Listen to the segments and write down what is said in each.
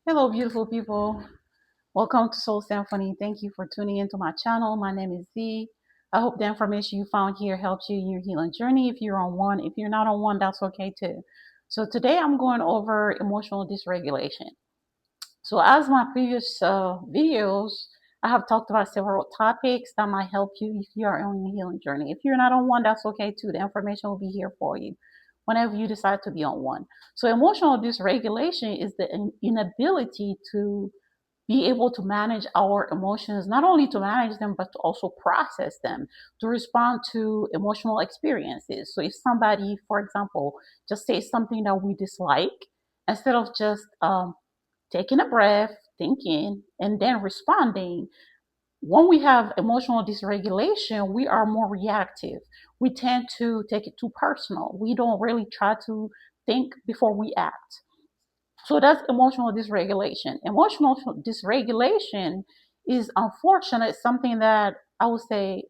Hello, beautiful people. Welcome to Soul Symphony. Thank you for tuning into my channel. My name is Z. I hope the information you found here helps you in your healing journey. If you're on one, if you're not on one, that's okay too. So today I'm going over emotional dysregulation. So as my previous videos, I have talked about several topics that might help you if you are on your healing journey. If you're not on one, that's okay too. The information will be here for you whenever you decide to be on one. So emotional dysregulation is the inability to be able to manage our emotions, not only to manage them, but to also process them, to respond to emotional experiences. So if somebody, for example, just says something that we dislike, instead of just taking a breath, thinking, and then responding, when we have emotional dysregulation, we are more reactive. We tend to take it too personal. We don't really try to think before we act. So that's emotional dysregulation. Emotional dysregulation is unfortunate, something that I would say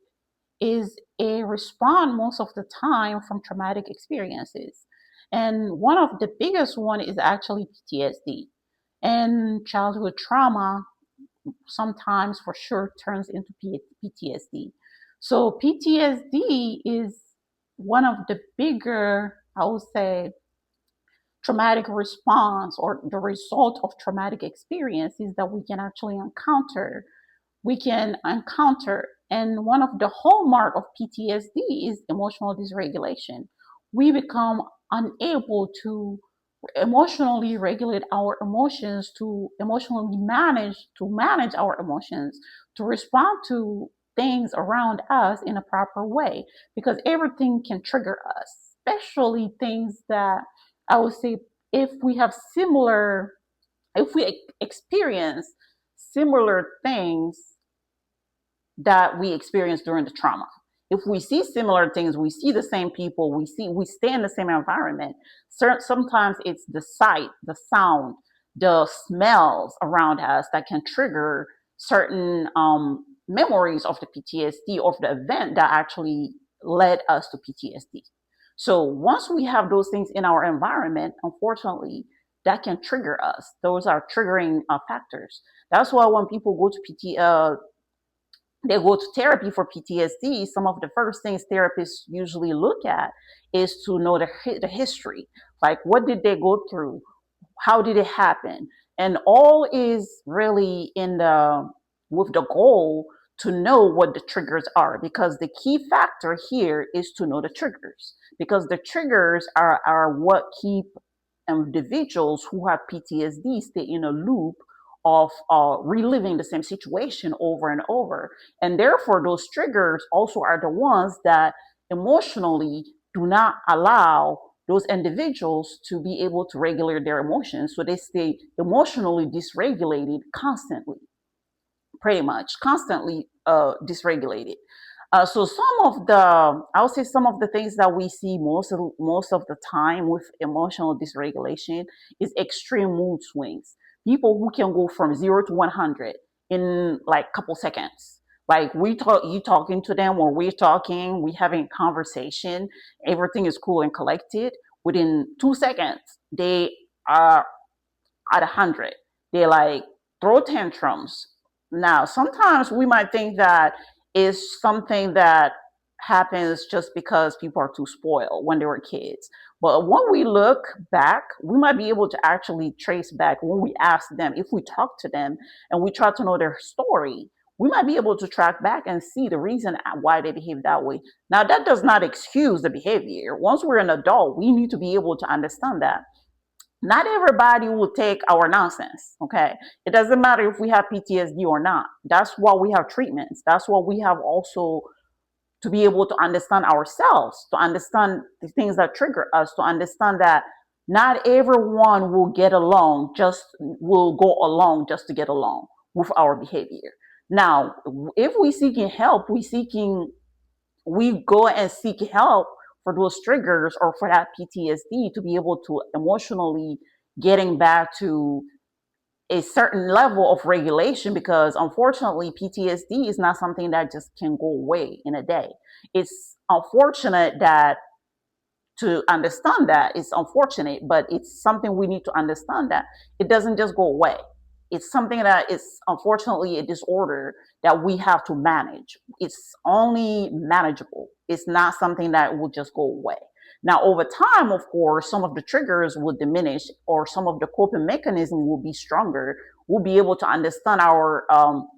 is a response most of the time from traumatic experiences. And one of the biggest one is actually PTSD. And childhood trauma sometimes for sure turns into PTSD. So PTSD is one of the bigger, I would say, traumatic response or the result of traumatic experiences that we can actually encounter. And one of the hallmark of PTSD is emotional dysregulation. We become unable to emotionally regulate our emotions, to emotionally manage our emotions, to respond to things around us in a proper way, because everything can trigger us, especially things that I would say, if we have similar, if we experience similar things that we experienced during the trauma. If we see similar things, we see the same people, we stay in the same environment. Sometimes it's the sight, the sound, the smells around us that can trigger certain memories of the PTSD, of the event that actually led us to PTSD. So once we have those things in our environment, unfortunately, that can trigger us. Those are triggering factors. That's why when people go to they go to therapy for PTSD, some of the first things therapists usually look at is to know the history. Like, what did they go through? How did it happen? And all is really in the with the goal to know what the triggers are, because the key factor here is to know the triggers, because the triggers are what keep individuals who have PTSD stay in a loop of reliving the same situation over and over. And therefore, those triggers also are the ones that emotionally do not allow those individuals to be able to regulate their emotions. So they stay emotionally dysregulated constantly, pretty much constantly dysregulated. So I would say some of the things that we see most of the time with emotional dysregulation is extreme mood swings. People who can go from 0 to 100 in like a couple seconds. Like you talking to them, or we're talking, we having conversation, everything is cool and collected. Within 2 seconds, they are at 100. They like throw tantrums. Now, sometimes we might think that is something that happens just because people are too spoiled when they were kids. But when we look back, we might be able to actually trace back when we ask them, if we talk to them and we try to know their story, we might be able to track back and see the reason why they behave that way. Now, that does not excuse the behavior. Once we're an adult, we need to be able to understand that not everybody will take our nonsense. Okay. It doesn't matter if we have PTSD or not. That's why we have treatments. That's what we have also to be able to understand ourselves, to understand the things that trigger us, to understand that not everyone will go along just to get along with our behavior. Now, if we seeking help, we go and seek help for those triggers or for that PTSD to be able to emotionally getting back to a certain level of regulation, because unfortunately PTSD is not something that just can go away in a day. It's unfortunate that to understand that. It's unfortunate, but it's something we need to understand, that it doesn't just go away. It's something that is unfortunately a disorder that we have to manage. It's only manageable. It's not something that will just go away. Now, over time, of course, some of the triggers will diminish, or some of the coping mechanism will be stronger. We'll be able to understand our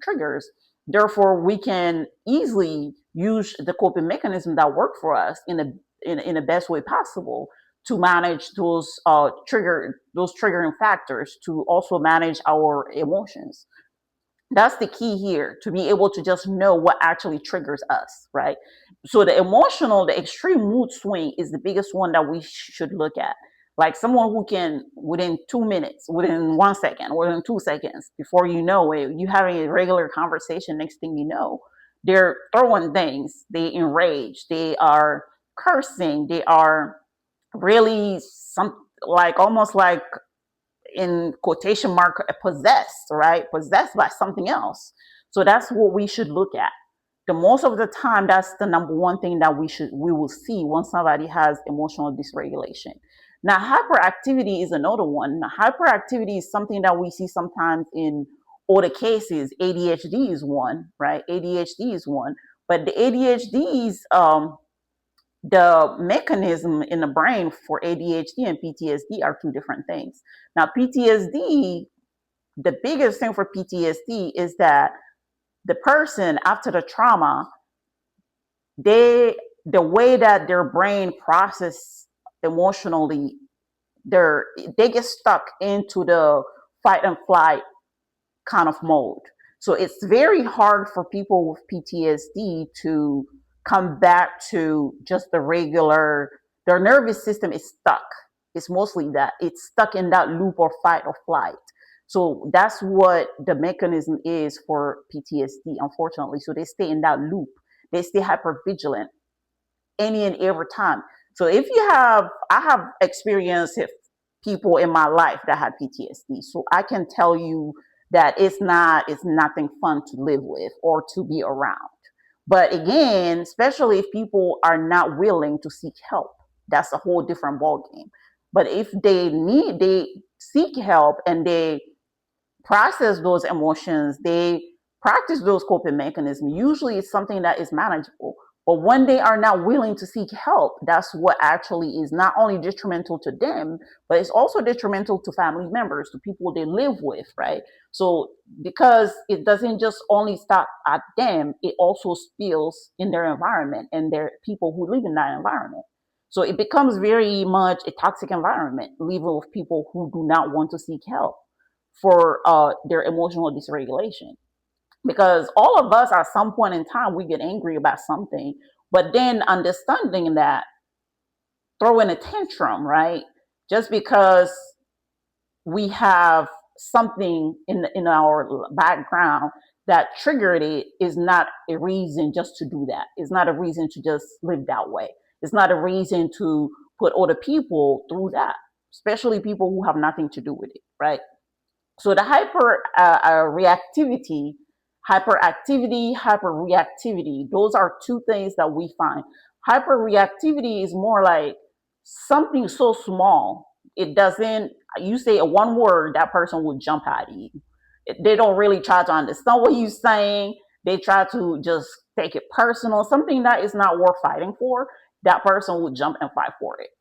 triggers. Therefore, we can easily use the coping mechanism that work for us in the best way possible to manage those triggering factors, to also manage our emotions. That's the key here, to be able to just know what actually triggers us, right? So the extreme mood swing is the biggest one that we should look at. Like someone who can, within 2 minutes, within 1 second, within 2 seconds, before you know it, you having a regular conversation, next thing you know, they're throwing things, they enraged, they are cursing, they are really like almost like, in quotation mark, possessed, right? Possessed by something else. So that's what we should look at. The most of the time, that's the number one thing that we will see once somebody has emotional dysregulation. Now, hyperactivity is another one. Now, hyperactivity is something that we see sometimes in older cases. ADHD is one, right? ADHD is one. But the ADHDs, the mechanism in the brain for ADHD and PTSD are two different things. Now, PTSD, the biggest thing for PTSD is that the person, after the trauma, the way that their brain process emotionally, they get stuck into the fight and flight kind of mode. So it's very hard for people with PTSD to come back to just the regular, their nervous system is stuck. It's mostly that. It's stuck in that loop or fight or flight. So that's what the mechanism is for PTSD, unfortunately. So they stay in that loop. They stay hyper vigilant any and every time. So I have experienced people in my life that had PTSD. So I can tell you that it's nothing fun to live with or to be around. But again, especially if people are not willing to seek help, that's a whole different ballgame. But if they seek help and they process those emotions, they practice those coping mechanisms, usually it's something that is manageable. But when they are not willing to seek help, that's what actually is not only detrimental to them, but it's also detrimental to family members, to people they live with, right? So because it doesn't just only stop at them, it also spills in their environment and their people who live in that environment. So it becomes very much a toxic environment, living with people who do not want to seek help for their emotional dysregulation. Because all of us, at some point in time, we get angry about something, but then understanding that, throwing a tantrum, right? Just because we have something in our background that triggered it is not a reason just to do that. It's not a reason to just live that way. It's not a reason to put other people through that, especially people who have nothing to do with it, right? So the hyperactivity, hyperreactivity, those are two things that we find. Hyperreactivity is more like something so small. It doesn't, you say a one word, that person will jump at you. They don't really try to understand what you're saying. They try to just take it personal. Something that is not worth fighting for, that person will jump and fight for it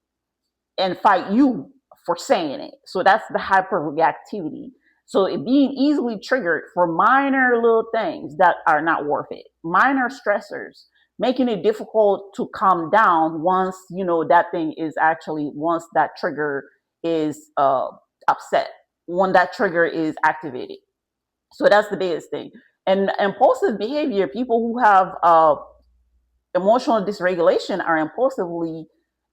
and fight you for saying it. So that's the hyperreactivity. So it being easily triggered for minor little things that are not worth it, minor stressors, making it difficult to calm down once that thing is actually, once that trigger is upset, when that trigger is activated. So that's the biggest thing. And impulsive behavior, people who have emotional dysregulation are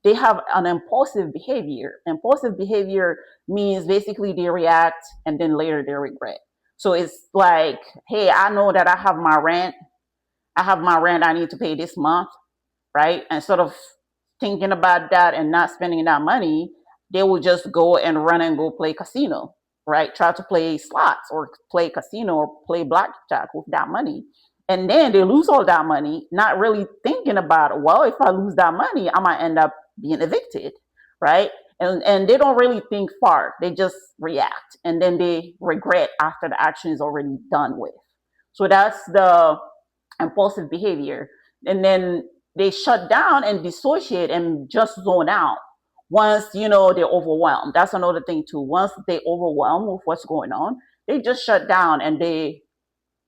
they have an impulsive behavior. Impulsive behavior means basically they react and then later they regret. So it's like, hey, I know that I have my rent. I need to pay this month, right? Instead of thinking about that and not spending that money, they will just go and run and go play casino, right? Try to play slots or play casino or play blackjack with that money. And then they lose all that money, not really thinking about, well, if I lose that money, I might end up being evicted, right? And they don't really think far. They just react, and then they regret after the action is already done with. So that's the impulsive behavior. And then they shut down and dissociate and just zone out once, they're overwhelmed. That's another thing too. Once they overwhelmed with what's going on, they just shut down and they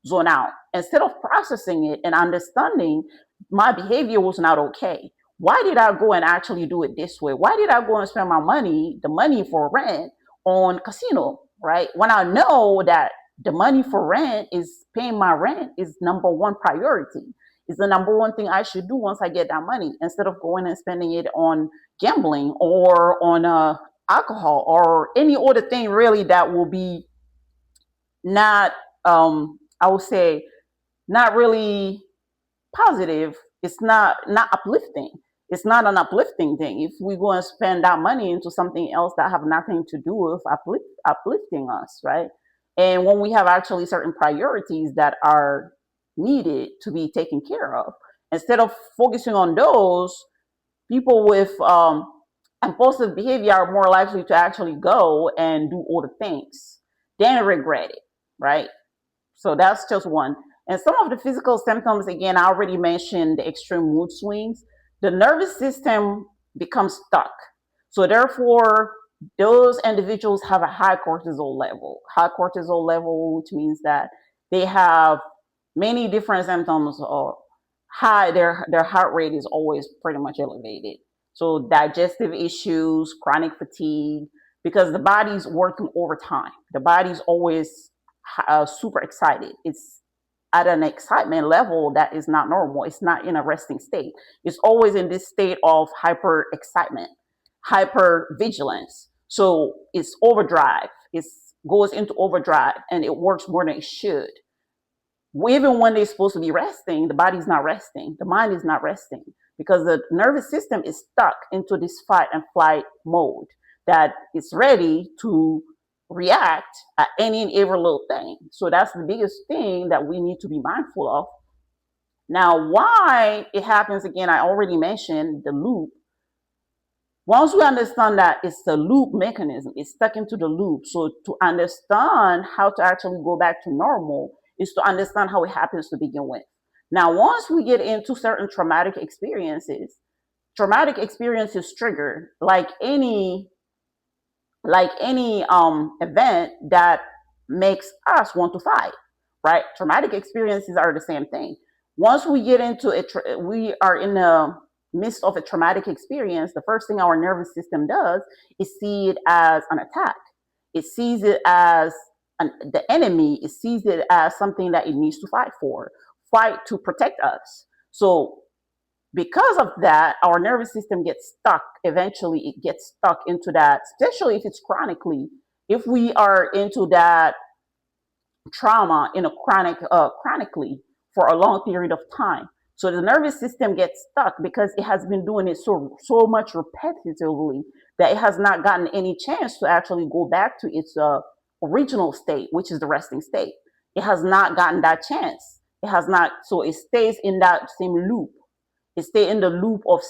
zone out instead of processing it and understanding my behavior was not okay. Why did I go and actually do it this way? Why did I go and spend the money for rent on casino, right? When I know that the money for rent is paying my rent is number one priority. Is the number one thing I should do once I get that money instead of going and spending it on gambling or on alcohol or any other thing really that will be not I would say not really positive. It's not uplifting. It's not an uplifting thing. If we go and spend that money into something else that have nothing to do with uplifting us, right? And when we have actually certain priorities that are needed to be taken care of, instead of focusing on those, people with impulsive behavior are more likely to actually go and do all the things, then regret it, right? So that's just one. And some of the physical symptoms, again, I already mentioned the extreme mood swings. The nervous system becomes stuck. So therefore, those individuals have a high cortisol level. High cortisol level, which means that they have many different symptoms or their heart rate is always pretty much elevated. So digestive issues, chronic fatigue, because the body's working overtime. The body's always super excited. It's at an excitement level that is not normal. It's not in a resting state. It's always in this state of hyper excitement, hyper vigilance. So it's overdrive. It goes into overdrive and it works more than it should. Even when they're supposed to be resting, the body's not resting. The mind is not resting because the nervous system is stuck into this fight and flight mode that is ready to react at any and every little thing. So that's the biggest thing that we need to be mindful of. Now, why it happens again, I already mentioned the loop. Once we understand that it's the loop mechanism, it's stuck into the loop. So to understand how to actually go back to normal is to understand how it happens to begin with. Now, once we get into certain traumatic experiences trigger like any event that makes us want to fight, right? Traumatic experiences are the same thing. Once we get into it, we are in the midst of a traumatic experience. The first thing our nervous system does is see it as an attack. It sees it as the enemy. It sees it as something that it needs to fight to protect us. So because of that, our nervous system gets stuck. Eventually, it gets stuck into that, especially if it's chronically. If we are into that trauma in a chronically for a long period of time, so the nervous system gets stuck because it has been doing it so much repetitively that it has not gotten any chance to actually go back to its original state, which is the resting state. It has not gotten that chance. It has not, so it stays in that same loop. It stay in the loop of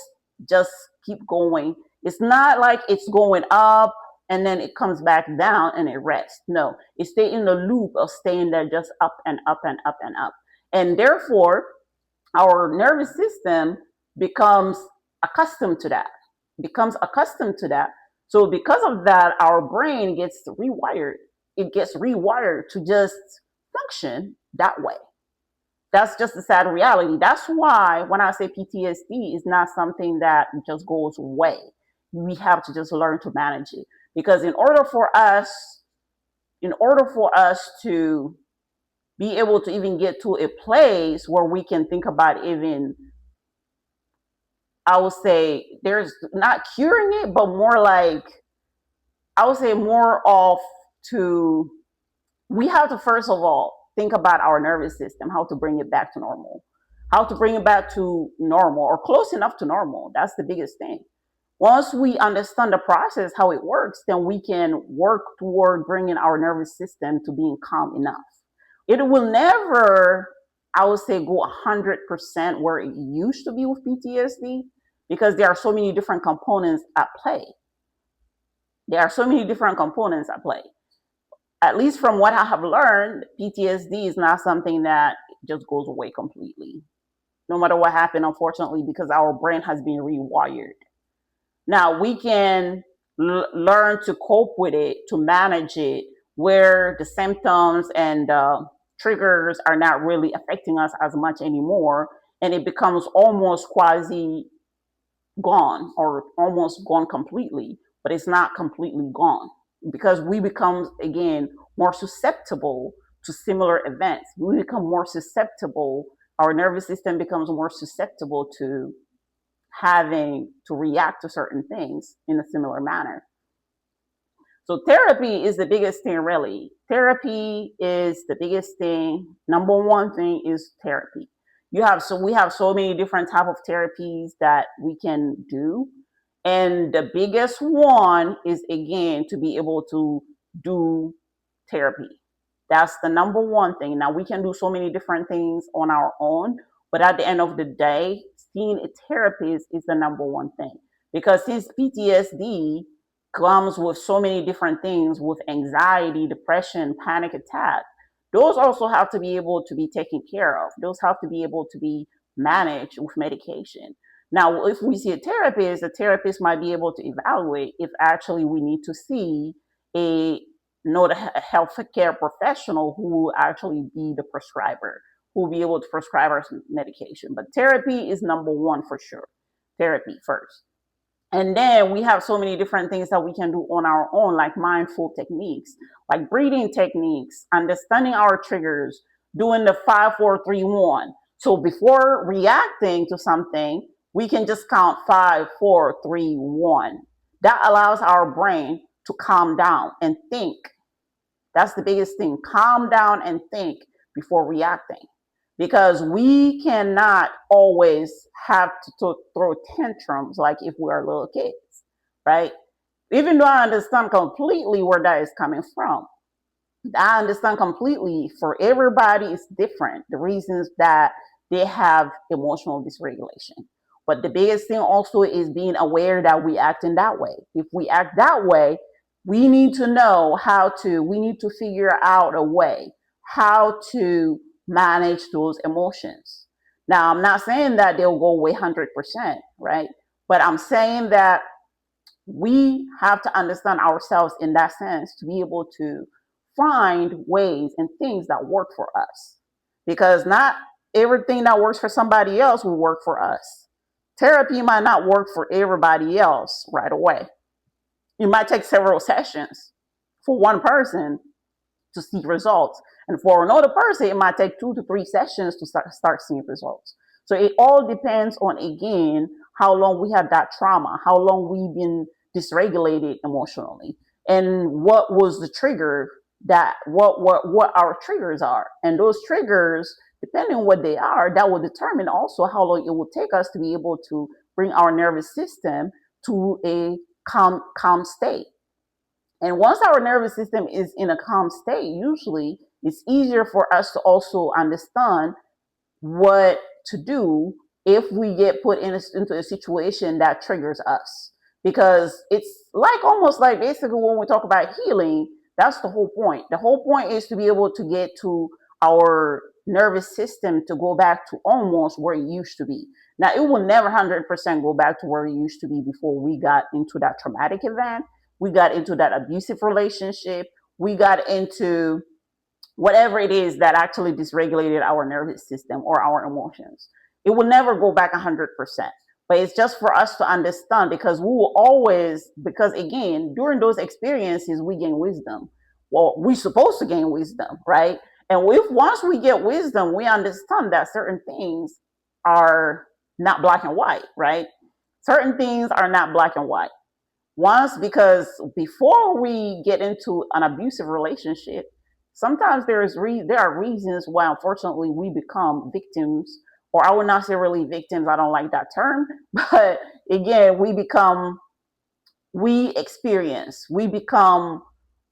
just keep going. It's not like it's going up and then it comes back down and it rests. No, it stay in the loop of staying there just up and up and up and up. And therefore, our nervous system becomes accustomed to that, So because of that, our brain gets rewired. It gets rewired to just function that way. That's just the sad reality. That's why when I say PTSD is not something that just goes away, we have to just learn to manage it. Because in order for us to be able to even get to a place where we can think about even, I would say, there's not curing it, but more like, I would say more of to, we have to first of all think about our nervous system, how to bring it back to normal, or close enough to normal. That's the biggest thing. Once we understand the process, how it works, then we can work toward bringing our nervous system to being calm enough. It will never, I would say, go 100% where it used to be with PTSD, because there are so many different components at play. There are so many different components at play. At least from what I have learned, PTSD is not something that just goes away completely, no matter what happened, unfortunately, because our brain has been rewired. Now we can learn to cope with it, to manage it, where the symptoms and triggers are not really affecting us as much anymore, and it becomes almost quasi gone or almost gone completely, but it's not completely gone because we become, again, more susceptible to similar events. We become more susceptible, our nervous system becomes more susceptible to having to react to certain things in a similar manner. So therapy is the biggest thing, really. Therapy is the biggest thing. Number one thing is therapy. We have so many different type of therapies that we can do. And the biggest one is, again, to be able to do therapy. That's the number one thing. Now we can do so many different things on our own, but at the end of the day, seeing a therapist is the number one thing. Because since PTSD comes with so many different things, with anxiety, depression, panic attack, those also have to be able to be taken care of. Those have to be able to be managed with medication. Now, if we see a therapist might be able to evaluate if actually we need to see a healthcare professional who will actually be the prescriber, who will be able to prescribe our medication. But therapy is number one for sure. Therapy first. And then we have so many different things that we can do on our own, like mindful techniques, like breathing techniques, understanding our triggers, doing the 5, 4, 3, 1. So before reacting to something, we can just count 5, 4, 3, 1. That allows our brain to calm down and think. That's the biggest thing. Calm down and think before reacting. Because we cannot always have to throw tantrums like if we're little kids, right? Even though I understand completely where that is coming from, I understand completely for everybody it's different, the reasons that they have emotional dysregulation. But the biggest thing also is being aware that we act in that way. If we act that way, we need to know we need to figure out a way how to manage those emotions. Now, I'm not saying that they'll go away 100%, right? But I'm saying that we have to understand ourselves in that sense to be able to find ways and things that work for us. Because not everything that works for somebody else will work for us. Therapy might not work for everybody else right away. It might take several sessions for one person to see results. And for another person, it might take 2 to 3 sessions to start seeing results. So it all depends on, again, how long we have that trauma, how long we've been dysregulated emotionally, and what was the trigger what our triggers are. And those triggers, depending on what they are, that will determine also how long it will take us to be able to bring our nervous system to a calm state. And once our nervous system is in a calm state, usually it's easier for us to also understand what to do if we get put into a situation that triggers us. Because it's like almost like basically when we talk about healing, that's the whole point. The whole point is to be able to get to our nervous system to go back to almost where it used to be. Now, it will never 100% go back to where it used to be before we got into that traumatic event. We got into that abusive relationship. We got into whatever it is that actually dysregulated our nervous system or our emotions. It will never go back 100%. But it's just for us to understand, because we will always, because again, during those experiences, we gain wisdom. Well, we're supposed to gain wisdom, right? And once we get wisdom, we understand that certain things are not black and white, right? Certain things are not black and white. Because before we get into an abusive relationship, sometimes there are reasons why, unfortunately, we become victims, or I would not say really victims. I don't like that term, but again, we become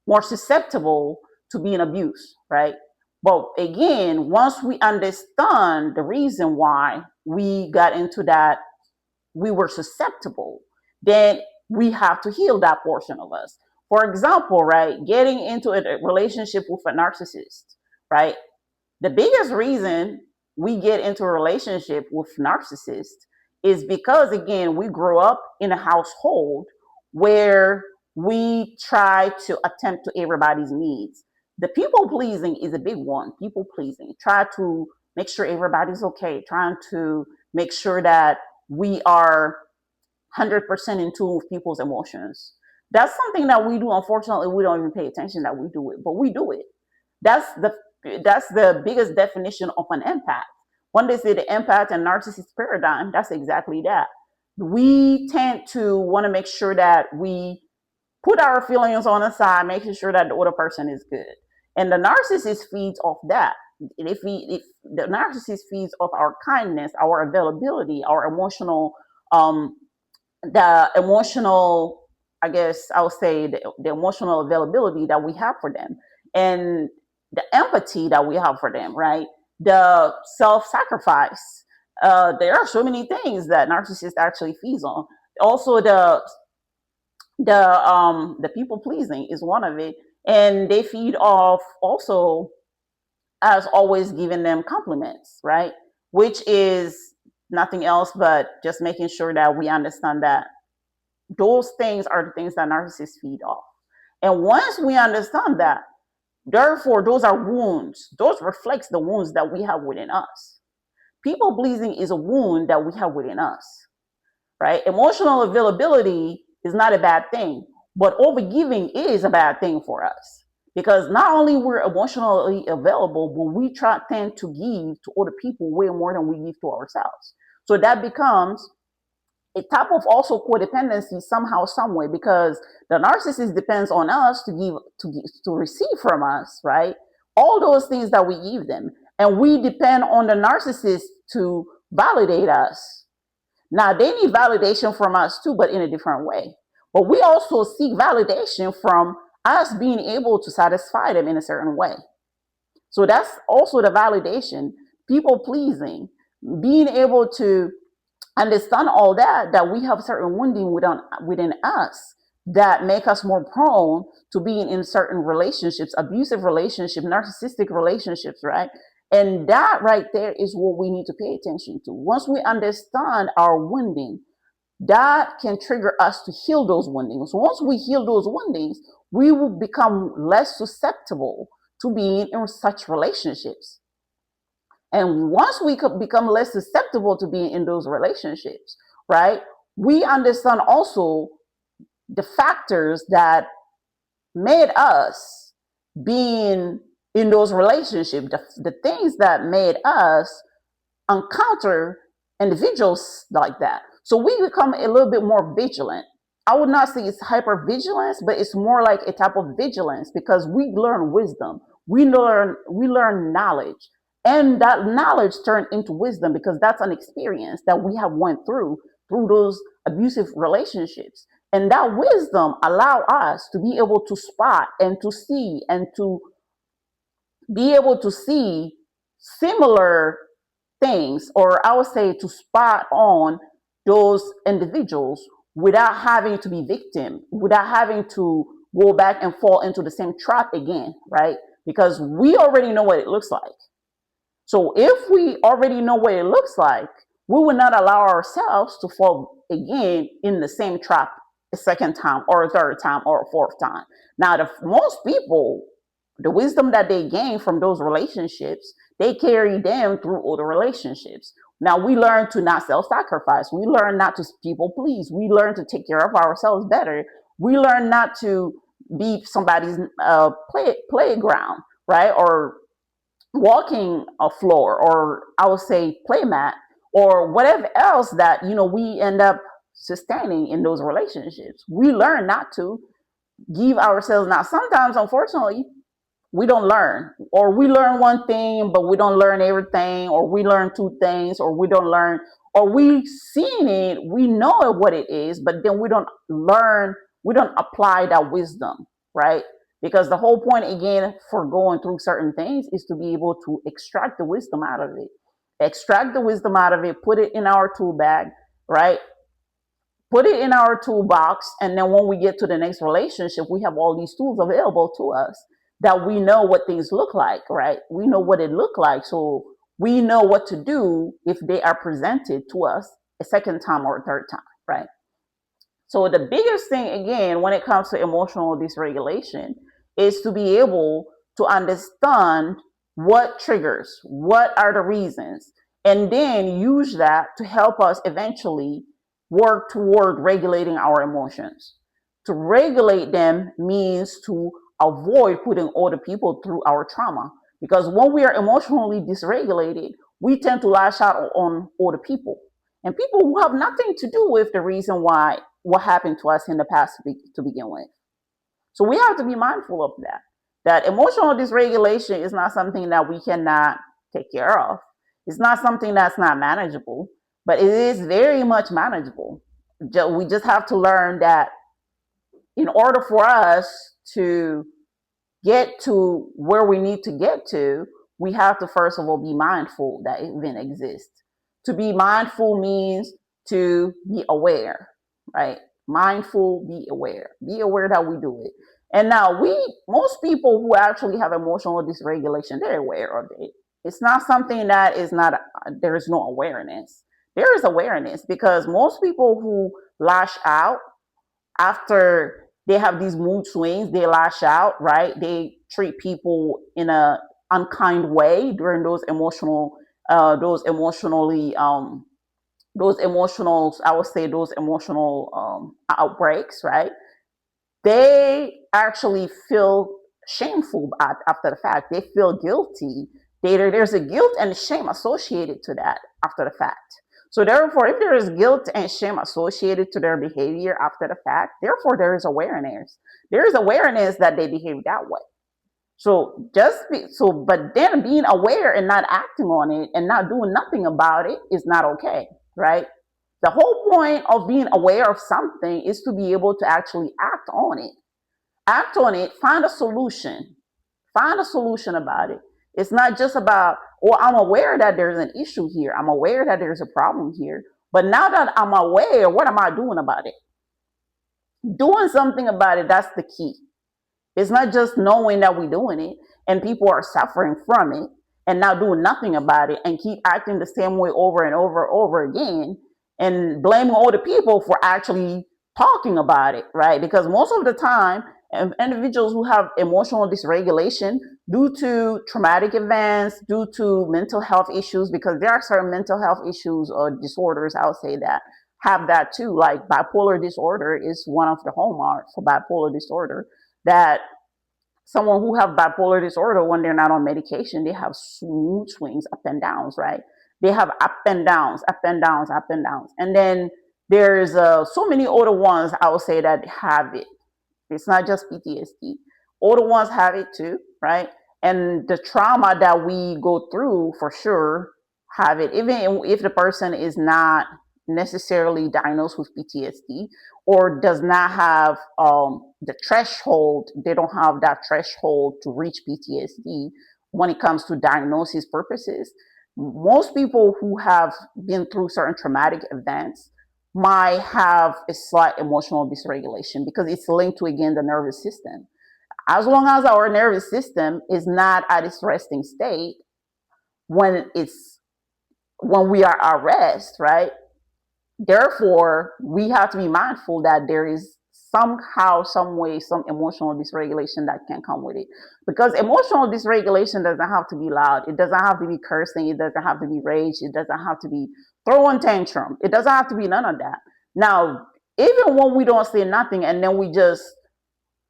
more susceptible to being abused, right? But again, once we understand the reason why we got into that we were susceptible, then we have to heal that portion of us. For example, right, getting into a relationship with a narcissist, right? The biggest reason we get into a relationship with narcissists is because, again, we grew up in a household where we try to attempt to everybody's needs. The people pleasing is a big one. People pleasing, try to make sure everybody's okay, trying to make sure that we are 100% in tune with people's emotions. That's something that we do. Unfortunately, we don't even pay attention that we do it, but we do it. That's the that's the biggest definition of an empath. When they say the empath and narcissist paradigm, that's exactly that. We tend to want to make sure that we put our feelings on the side, making sure that the other person is good. And the narcissist feeds off that. If the narcissist feeds off our kindness, our availability, our emotional, um, the emotional, I guess I would say the emotional availability that we have for them, and the empathy that we have for them, right? The self-sacrifice. There are so many things that narcissist actually feeds on. Also, the people pleasing is one of it, and they feed off also as always giving them compliments, right? Which is nothing else but just making sure that we understand that those things are the things that narcissists feed off. And once we understand that, therefore, those are wounds. Those reflects the wounds that we have within us. People pleasing is a wound that we have within us, right? Emotional availability is not a bad thing, but overgiving is a bad thing for us because not only we're emotionally available, but we tend to give to other people way more than we give to ourselves. So that becomes a type of also codependency somehow, some way, because the narcissist depends on us to receive from us, right? All those things that we give them, and we depend on the narcissist to validate us. Now they need validation from us too, but in a different way. But we also seek validation from us being able to satisfy them in a certain way. So that's also the validation, people pleasing, being able to understand all that we have certain wounding within us that make us more prone to being in certain relationships, abusive relationships, narcissistic relationships, right? And that right there is what we need to pay attention to. Once we understand our wounding, that can trigger us to heal those woundings. Once we heal those woundings, we will become less susceptible to being in such relationships. And once we could become less susceptible to being in those relationships, right, we understand also the factors that made us being in those relationships, the things that made us encounter individuals like that. So we become a little bit more vigilant. I would not say it's hypervigilance, but it's more like a type of vigilance because we learn wisdom. We learn knowledge. And that knowledge turned into wisdom because that's an experience that we have went through those abusive relationships. And that wisdom allow us to be able to spot and to see and to be able to see similar things, or I would say to spot on those individuals without having to be victim, without having to go back and fall into the same trap again, right? Because we already know what it looks like. So if we already know what it looks like, we will not allow ourselves to fall again in the same trap a second time or a third time or a fourth time. Now, most people, the wisdom that they gain from those relationships, they carry them through other relationships. Now, we learn to not self-sacrifice. We learn not to people please. We learn to take care of ourselves better. We learn not to be somebody's playground, right? Or walking a floor, or I would say playmat, or whatever else that we end up sustaining in those relationships. We learn not to give ourselves. Now sometimes, unfortunately, we don't learn, or we learn one thing but we don't learn everything, or we learn two things, or we don't learn, or we seen it, we know what it is, but then we don't learn, we don't apply that wisdom, right? Because the whole point, again, for going through certain things is to be able to extract the wisdom out of it. Extract the wisdom out of it, put it in our tool bag, right? put it in our toolbox, and then when we get to the next relationship, we have all these tools available to us that we know what things look like, right? We know what it look like, so we know what to do if they are presented to us a second time or a third time, right? So the biggest thing, again, when it comes to emotional dysregulation, is to be able to understand what triggers, what are the reasons, and then use that to help us eventually work toward regulating our emotions. To regulate them means to avoid putting other people through our trauma. Because when we are emotionally dysregulated, we tend to lash out on other people and people who have nothing to do with the reason why what happened to us in the past to begin with. So we have to be mindful of that. That emotional dysregulation is not something that we cannot take care of. It's not something that's not manageable, but it is very much manageable. We just have to learn that in order for us to get to where we need to get to, we have to first of all be mindful that it even exists. To be mindful means to be aware, right? Mindful, be aware. Be aware that we do it. And now most people who actually have emotional dysregulation, they're aware of it. It's not something that is not, there is no awareness. There is awareness because most people who lash out after they have these mood swings, they lash out, right? They treat people in a unkind way during those emotional, those emotionally, those emotional, I would say those emotional outbreaks, right? They actually feel shameful after the fact. They feel guilty. There's a guilt and shame associated to that after the fact. So therefore, if there is guilt and shame associated to their behavior after the fact, therefore there is awareness. There is awareness that they behave that way. But then being aware and not acting on it and not doing nothing about it is not okay, right? The whole point of being aware of something is to be able to actually act on it. Act on it, find a solution. Find a solution about it. It's not just about, well, I'm aware that there's an issue here. I'm aware that there's a problem here. But now that I'm aware, what am I doing about it? Doing something about it, that's the key. It's not just knowing that we're doing it and people are suffering from it and not doing nothing about it and keep acting the same way over and over and over again and blaming other people for actually talking about it, right? Because most of the time, individuals who have emotional dysregulation due to traumatic events, due to mental health issues, because there are certain mental health issues or disorders, I would say that, have that too. Like bipolar disorder is one of the hallmarks for bipolar disorder, that someone who have bipolar disorder, when they're not on medication, they have mood swings, up and downs, right? They have up and downs, up and downs, up and downs. And then there's so many other ones, I would say, that have it. It's not just PTSD. Older ones have it too, right? And the trauma that we go through, for sure, have it. Even if the person is not necessarily diagnosed with PTSD or does not have the threshold, they don't have that threshold to reach PTSD when it comes to diagnosis purposes. Most people who have been through certain traumatic events might have a slight emotional dysregulation because it's linked to, again, the nervous system. As long as our nervous system is not at its resting state when we are at rest, right? Therefore, we have to be mindful that there is somehow, some way, some emotional dysregulation that can come with it. Because emotional dysregulation doesn't have to be loud. It doesn't have to be cursing. It doesn't have to be rage. It doesn't have to be throwing tantrum. It doesn't have to be none of that. Now, even when we don't say nothing and then we just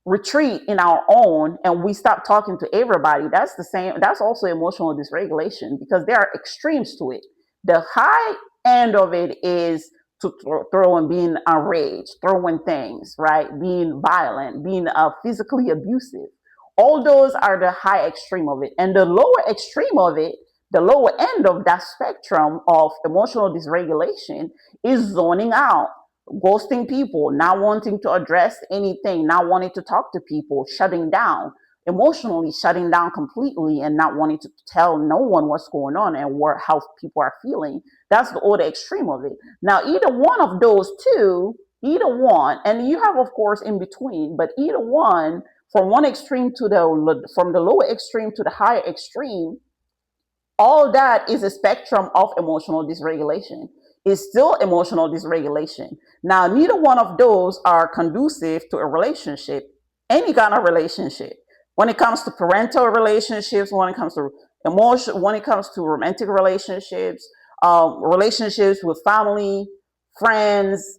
retreat in our own and we stop talking to everybody, that's also emotional dysregulation because there are extremes to it. The high end of it is to throw and being enraged, throwing things, right? Being violent, being physically abusive. All those are the high extreme of it. And the lower extreme of it, the lower end of that spectrum of emotional dysregulation is zoning out, ghosting people, not wanting to address anything, not wanting to talk to people, shutting down, emotionally shutting down completely and not wanting to tell no one what's going on and how people are feeling. That's the other extreme of it. Now, either one of those two, Either one, and you have, of course, in between, but either one, from one extreme to from the lower extreme to the higher extreme, all that is a spectrum of emotional dysregulation. It's still emotional dysregulation. Now, neither one of those are conducive to a relationship, any kind of relationship. When it comes to parental relationships, when it comes to emotion, when it comes to romantic relationships, relationships with family, friends,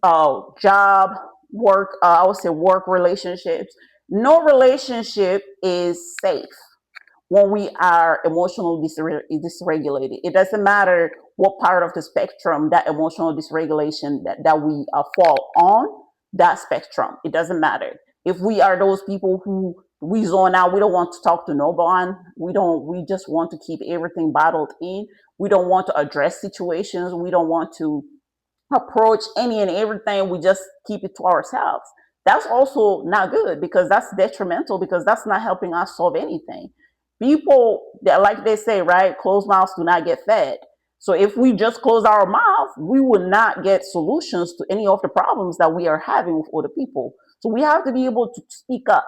job, work, I would say work relationships. No relationship is safe when we are emotionally dysregulated. It doesn't matter what part of the spectrum that emotional dysregulation that we fall on, that spectrum. It doesn't matter. If we are those people who we zone out, we don't want to talk to no one. We just want to keep everything bottled in. We don't want to address situations. We don't want to approach any and everything. We just keep it to ourselves. That's also not good, because that's detrimental, because that's not helping us solve anything. People that, like they say, right, closed mouths do not get fed. So if we just close our mouth, we will not get solutions to any of the problems that we are having with other people. So we have to be able to speak up.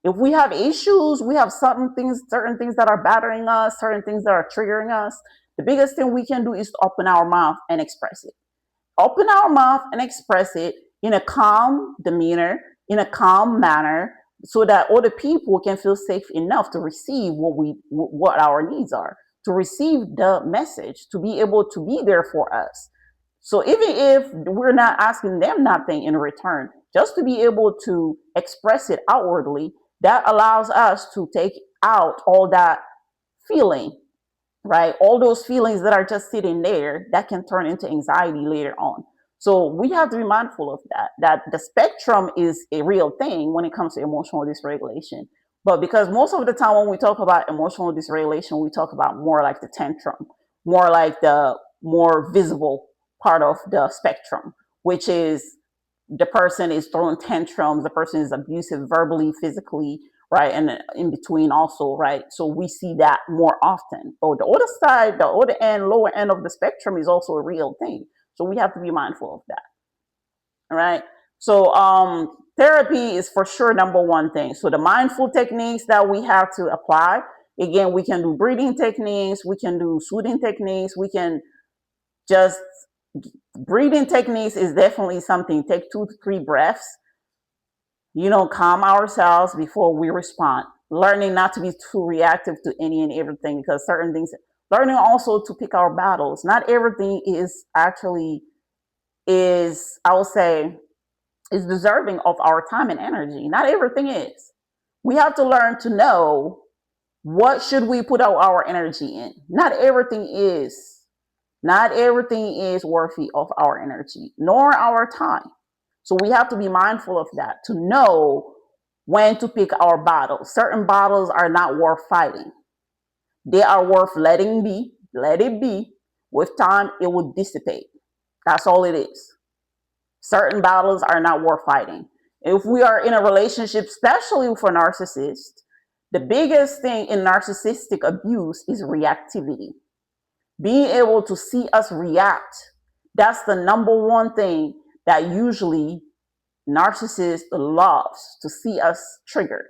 If we have issues, we have certain things that are bothering us, certain things that are triggering us. The biggest thing we can do is to open our mouth and express it. Open our mouth and express it in a calm demeanor, in a calm manner, so that other people can feel safe enough to receive what our needs are, to receive the message, to be able to be there for us. So even if we're not asking them nothing in return, just to be able to express it outwardly, that allows us to take out all that feeling, right? All those feelings that are just sitting there that can turn into anxiety later on. So we have to be mindful of that the spectrum is a real thing when it comes to emotional dysregulation. But because most of the time when we talk about emotional dysregulation, we talk about more like the tantrum, more like the more visible part of the spectrum, which is the person is throwing tantrums, the person is abusive verbally, physically, right? And in between also, right? So we see that more often. But the other side, the other end, lower end of the spectrum is also a real thing. So we have to be mindful of that. All right. So therapy is for sure number one thing. So the mindful techniques that we have to apply, again, we can do breathing techniques, we can do soothing techniques, we can just breathing techniques is definitely something. Take 2 to 3 breaths, calm ourselves before we respond. Learning not to be too reactive to any and everything, because certain things, learning also to pick our battles. Not everything I would say, is deserving of our time and energy. Not everything is. We have to learn to know what should we put our energy in. Not everything is worthy of our energy, nor our time. So we have to be mindful of that, to know when to pick our battles. Certain battles are not worth fighting. They are worth letting be, let it be. With time, it will dissipate. That's all it is. Certain battles are not worth fighting. If we are in a relationship, especially with a narcissist, the biggest thing in narcissistic abuse is reactivity. Being able to see us react, that's the number one thing that usually narcissist loves, to see us triggered,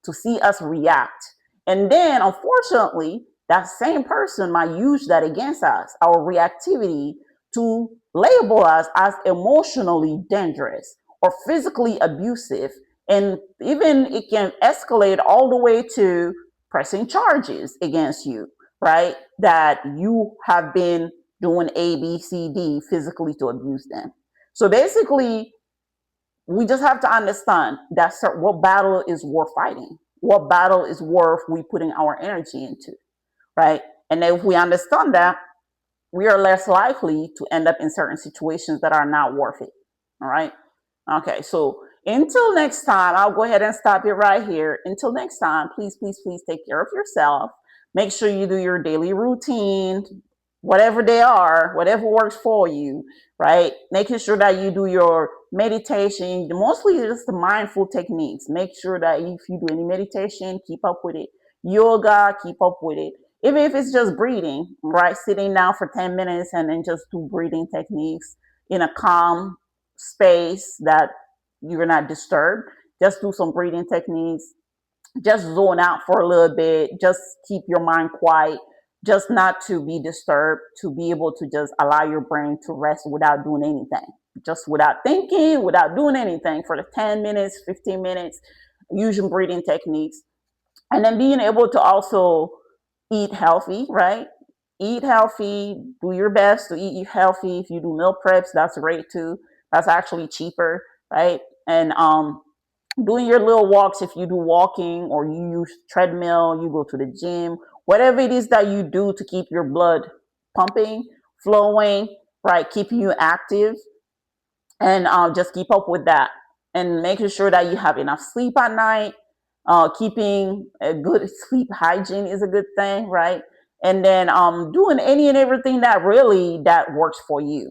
to see us react. And then, unfortunately, that same person might use that against us, our reactivity, to label us as emotionally dangerous or physically abusive. And even it can escalate all the way to pressing charges against you, right? That you have been doing A, B, C, D physically to abuse them. So basically, we just have to understand that what battle is worth fighting, what battle is worth we putting our energy into, right? And if we understand that, we are less likely to end up in certain situations that are not worth it. All right. Okay. So until next time, I'll go ahead and stop it right here. Until next time, please, please, please take care of yourself. Make sure you do your daily routine, whatever they are, whatever works for you, right? Making sure that you do your meditation, mostly just the mindful techniques. Make sure that if you do any meditation, keep up with it. Yoga, keep up with it. Even if it's just breathing, right? Sitting down for 10 minutes and then just do breathing techniques in a calm space that you're not disturbed. Just do some breathing techniques. Just zone out for a little bit. Just keep your mind quiet. Just not to be disturbed, to be able to just allow your brain to rest without doing anything. Just without thinking, without doing anything for the 10 minutes, 15 minutes, using breathing techniques. And then being able to also eat healthy, right? Eat healthy, do your best to eat healthy. If you do meal preps, that's great too. That's actually cheaper, right? And doing your little walks, if you do walking or you use treadmill, you go to the gym, whatever it is that you do to keep your blood pumping, flowing, right? Keeping you active, and just keep up with that, and making sure that you have enough sleep at night. Keeping a good sleep hygiene is a good thing, right? And then doing any and everything that really that works for you.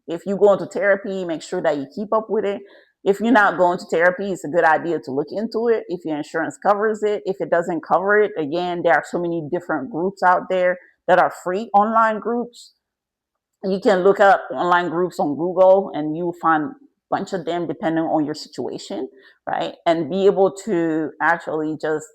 If you go into therapy, make sure that you keep up with it. If you're not going to therapy, it's a good idea to look into it if your insurance covers it. If it doesn't cover it, again, there are so many different groups out there that are free online groups. You can look up online groups on Google and you'll find a bunch of them depending on your situation, right? And be able to actually just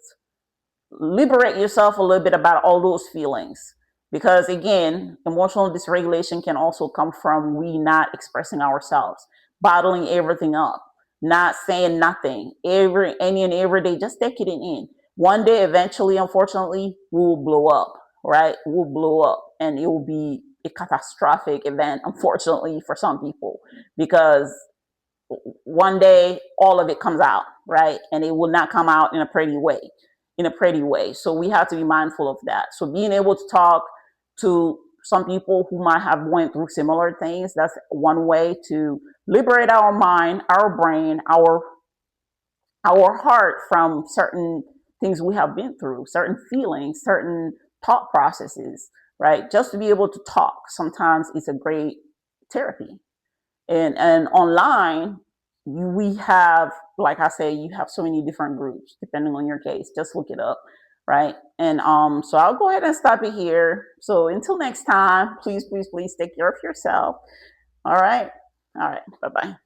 liberate yourself a little bit about all those feelings. Because again, emotional dysregulation can also come from we not expressing ourselves, bottling everything up, not saying nothing, any and every day, just taking it in. One day, eventually, unfortunately, we will blow up, right? We'll blow up and it will be a catastrophic event, unfortunately, for some people, because one day all of it comes out, right? And it will not come out in a pretty way, So we have to be mindful of that. So being able to talk to some people who might have went through similar things, that's one way to liberate our mind, our brain, our heart from certain things we have been through, certain feelings, certain thought processes, right? Just to be able to talk sometimes is a great therapy. And online, we have, like I say, you have so many different groups depending on your case. Just look it up, right? And so I'll go ahead and stop it here. So until next time, please, please, please take care of yourself. All right. All right. Bye bye.